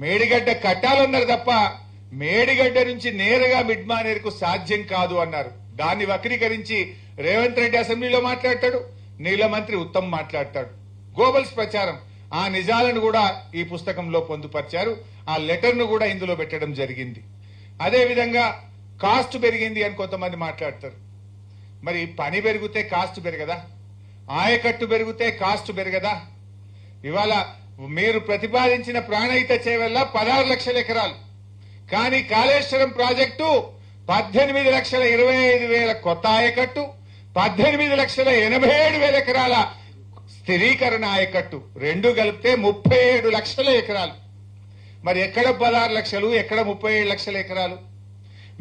మేడిగడ్డ కట్టాలన్నారు తప్ప మేడిగడ్డ నుంచి నేరుగా మిడ్ మానేరుకు సాధ్యం కాదు అన్నారు. దాన్ని వక్రీకరించి రేవంత్ రెడ్డి అసెంబ్లీలో మాట్లాడతాడు, నీళ్ల మంత్రి ఉత్తమ్ మాట్లాడతాడు. గోబల్స్ ప్రచారం. ఆ నిజాలను కూడా ఈ పుస్తకంలో పొందుపరిచారు. ఆ లెటర్ ను కూడా ఇందులో పెట్టడం జరిగింది. అదే విధంగా కాస్ట్ పెరిగింది అని కొంతమంది మాట్లాడతారు. మరి పని పెరిగితే కాస్ట్ పెరగదా? ఆయకట్టు పెరిగితే కాస్ట్ పెరగదా? ఇవాళ మీరు ప్రతిపాదించిన ప్రాణహిత చేవల్ల 16 లక్షల ఎకరాలు, కానీ కాళేశ్వరం ప్రాజెక్టు 18,25,000 కొత్త ఆయకట్టు, 18,87,000 ఎకరాల స్థిరీకరణ ఆయకట్టు, రెండు కలిపితే 37 లక్షల ఎకరాలు. మరి ఎక్కడ 16 లక్షలు, ఎక్కడ 37 లక్షల ఎకరాలు?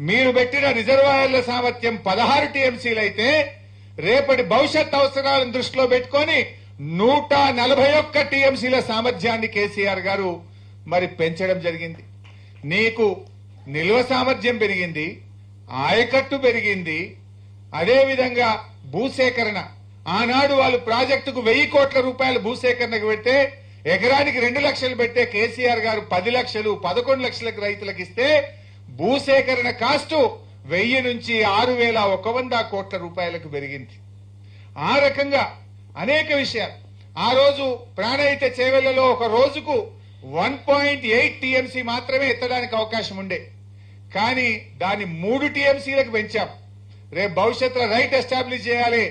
మీరు పెట్టిన రిజర్వాయర్ల సామర్థ్యం 16 టీఎంసీలు అయితే రేపటి భవిష్యత్ అవసరాలను దృష్టిలో పెట్టుకొని 141 టీఎంసీల సామర్థ్యాన్ని కేసీఆర్ గారు మరి పెంచడం జరిగింది. నీకు నిల్వ సామర్థ్యం పెరిగింది, ఆయకట్టు పెరిగింది, అదేవిధంగా భూసేకరణ. ఆనాడు వాళ్ళు ప్రాజెక్టుకు 1000 కోట్ల రూపాయలు భూసేకరణకు పెడితే ఎకరానికి 2 లక్షలు పెట్టే కేసీఆర్ గారు 10 లక్షలు 11 లక్షలకు రైతులకు ఇస్తే భూసేకరణ కాస్టు 1000 నుంచి 6,100 కోట్ల రూపాయలకు పెరిగింది. ఆ రకంగా అనేక విషయాలు. ఆ రోజు ప్రాణహిత చేవెళ్లలో ఒక రోజుకు 1.8 టీఎంసీ మాత్రమే ఎత్తడానికి అవకాశం ఉండే, కానీ దాన్ని 3 టీఎంసీలకు పెంచాం. రేపు భవిష్యత్తులో రైట్ ఎస్టాబ్లిష్ చేయాలి.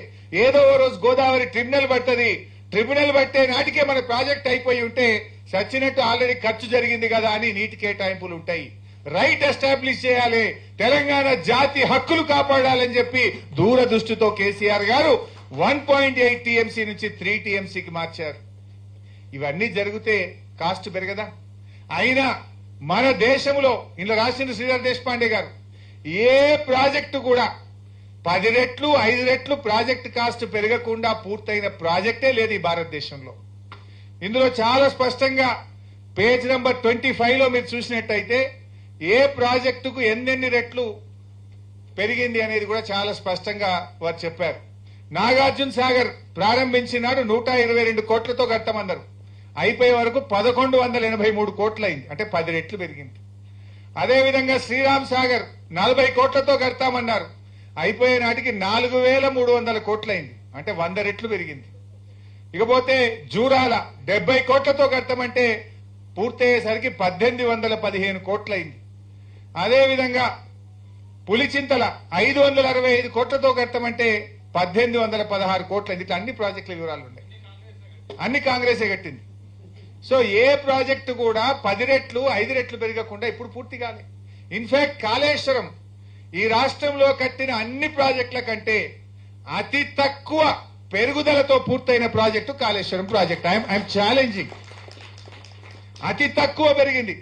ఏదో ఓ రోజు గోదావరి ట్రిబ్యునల్ పట్టది, ట్రిబ్యునల్ పట్టే నాటికే మన ప్రాజెక్ట్ అయిపోయి ఉంటే సచ్చినట్టు ఆల్రెడీ ఖర్చు జరిగింది కదా అని నీటి కేటాయింపులు ఉంటాయి. రైట్ ఎస్టాబ్లిష్ చేయాలి, తెలంగాణ జాతి హక్కులు కాపాడాలని చెప్పి దూరదృష్టితో కేసీఆర్ గారు 1.8 టీఎంసీ నుంచి 3 టీఎంసీకి మార్చారు. ఇవన్నీ జరిగితే కాస్ట్ పెరగదా? అయినా మన దేశంలో ఇందులో రాసిన శ్రీధర్ దేశపాండే గారు ఏ ప్రాజెక్టు కూడా 10 రెట్లు 5 రెట్లు ప్రాజెక్టు కాస్ట్ పెరగకుండా పూర్తయిన ప్రాజెక్టే లేదు ఈ భారతదేశంలో. ఇందులో చాలా స్పష్టంగా పేజ్ నంబర్ 25లో మీరు చూసినట్టయితే ఏ ప్రాజెక్టుకు ఎన్నెన్ని రెట్లు పెరిగింది అనేది కూడా చాలా స్పష్టంగా వారు చెప్పారు. నాగార్జున సాగర్ ప్రారంభించినాడు 122 కోట్లతో కట్టమన్నారు, అయిపోయే వరకు 1183 కోట్లు అయింది, అంటే 10 రెట్లు పెరిగింది. అదేవిధంగా శ్రీరామ్ సాగర్ 40 కోట్లతో కడతామన్నారు, అయిపోయే నాటికి 4,300 కోట్లయింది, అంటే 100 రెట్లు పెరిగింది. ఇకపోతే జూరాల 70 కోట్లతో కడతామంటే పూర్తయ్యేసరికి 1815 కోట్లయింది. అదేవిధంగా పులిచింతల 565 కోట్లతో కడతామంటే 1816 కోట్లయింది. ఇట్లా అన్ని ప్రాజెక్టుల వివరాలు ఉన్నాయి, అన్ని కాంగ్రెసే కట్టింది. సో ఏ ప్రాజెక్టు కూడా 10 రెట్లు 5 రెట్లు పెరగకుండా ఇప్పుడు పూర్తి కాలే. ఇన్ఫాక్ట్ కాళేశ్వరం ఈ రాష్ట్రంలో కట్టిన అన్ని ప్రాజెక్టుల కంటే అతి తక్కువ పెరుగుదలతో పూర్తయిన project Kaleshwaram project. I'm challenging. అతి తక్కువ పెరిగింది.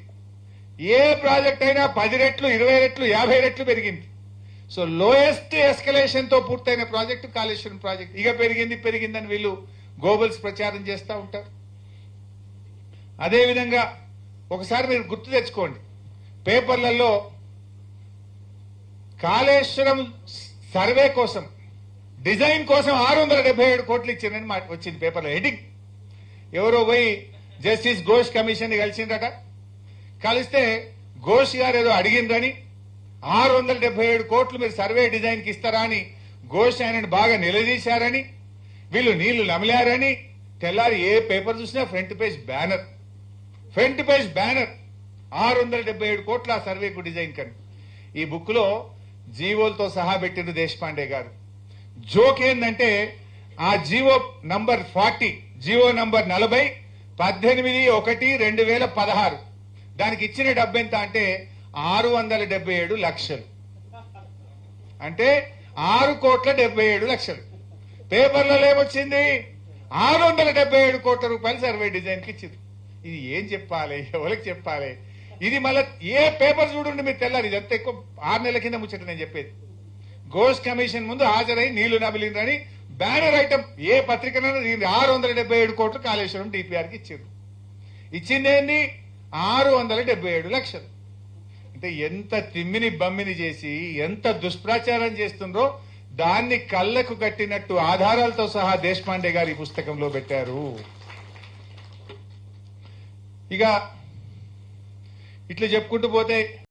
ఏ ప్రాజెక్ట్ అయినా 10 రెట్లు 20 రెట్లు 50 రెట్లు పెరిగింది. సో లోయెస్ట్ ఎస్కలేషన్ తో పూర్తయిన ప్రాజెక్టు కాళేశ్వరం ప్రాజెక్ట్. ఇక పెరిగిందని వీళ్ళు గోబల్స్ ప్రచారం చేస్తూ ఉంటారు. అదేవిధంగా ఒకసారి మీరు గుర్తు తెచ్చుకోండి, పేపర్లలో కాళేశ్వరం సర్వే కోసం డిజైన్ కోసం 677 కోట్లు ఇచ్చిందని వచ్చింది పేపర్లో హెడ్డింగ్. ఎవరో పోయి జస్టిస్ ఘోష్ కమిషన్ కలిసిందట, కలిస్తే ఘోష్ గారు ఏదో అడిగిందని 677 కోట్లు మీరు సర్వే డిజైన్ కి ఇస్తారా అని ఘోష్ ఆయనను బాగా నిలదీశారని, వీళ్ళు నీళ్లు నమిలారని తెల్లారి ఏ పేపర్ చూసినా ఫ్రంట్ పేజ్ బ్యానర్ 677 కోట్ల ఆ సర్వేకు డిజైన్ కని. ఈ బుక్ లో జీవోలతో సహా పెట్టిండు దేశపాండే గారు. జోక్ ఏంటంటే ఆ జీవో నంబర్ 40 జీవో నంబర్ 40 18/1/2016 దానికి ఇచ్చిన డబ్బు ఎంత అంటే 677 లక్షలు, అంటే 6,77,00,000. పేపర్లలో ఏమొచ్చింది? 677 కోట్ల రూపాయలు సర్వే డిజైన్ కి ఇచ్చింది. ఇది ఏం చెప్పాలి, ఎవరికి చెప్పాలి? ఇది మళ్ళీ ఏ పేపర్ చూడండి మీరు తెల్లారి. ఇదంతా ఎక్కువ 6 నెలల కింద ముచ్చట నేను చెప్పేది. ఘోష్ కమిషన్ ముందు హాజరై నీళ్లు నమిలిందని బ్యానర్ ఐటమ్ ఏ పత్రికనైనా 677 కోట్లు కాళేశ్వరం డిపిఆర్ కి ఇచ్చారు. ఇచ్చిందేంది 677 లక్షలు. అంటే ఎంత తిమ్మిని బమ్మిని చేసి ఎంత దుష్ప్రచారం చేస్తుండ్రో దాన్ని కళ్ళకు కట్టినట్టు ఆధారాలతో సహా దేశపాండే గారు ఈ పుస్తకంలో పెట్టారు. ఇక ఇట్లా చెప్పుకుంటూ పోతే